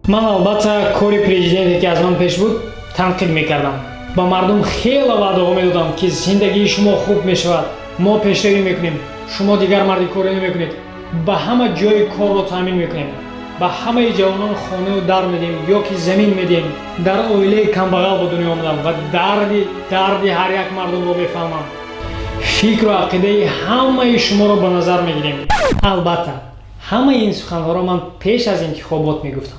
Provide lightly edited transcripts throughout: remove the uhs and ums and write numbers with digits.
ман албатта кори президенте ки аз ман пеш буд танқид мекардам. ба мардум хеле ваъдаҳо медодам ки зиндагии шумо хуб мешавад, мо пешравӣ мекунем, шумо дигар марди коре намекунед, ба ҳама ҷои корро таъмин мекунем, ба ҳамаи ҷавонон хонаву дар медиҳем ё ки замин медиҳем. дар оилаи камбағал ба дунё омадам ва дарди ҳар як мардумро мефаҳмам. фикру ақидаи ҳамаи шуморо ба назар мегирем. албатта ҳамаи ин суханҳоро ман пеш аз интихобот мегуфтам.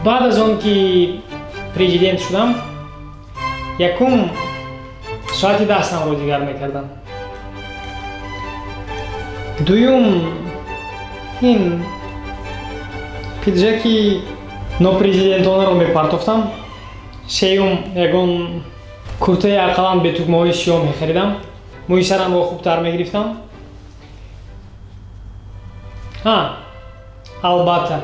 баъд аз он ки президент шудам, якум соати дастамро дигар мекардам. дуюм ин пиджаки нопрезидентонаро мепартофтам. сеюм ягон куртаи ақаллан бетугмаҳои сиёҳ мехаридам. мӯи сарамро хубтар мегирифтам. албатта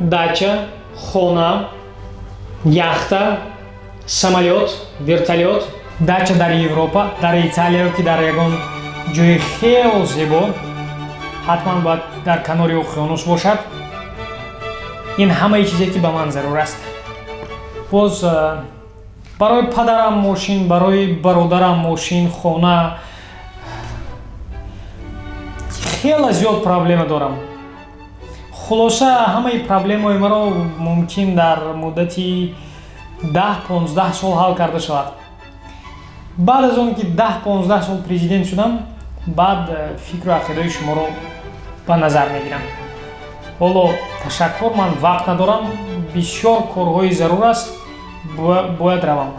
дача, хона, яхта, самолёт, вертолёт. дача дар Европа, дар Италия ки дар ягон ҷои хеле зебо, ҳатман бояд дар канори уқёнус бошад. ин ҳамаи чизе ки ба ман зарур аст. боз барои падарам мошин, барои бародарам мошин, хона. хеле зиёд проблема дорам. хулоса ҳамаи проблемаҳои маро мумкин дар муддати 10-15 сол ҳал карда шавад. баъд аз он ки 10-15 сол президент шудам, баъд фикру ақидаи шуморо ба назар мегирам. ҳоло ташаккур, ман вақт надорам, бисёр корҳои зарур аст, бояд равам.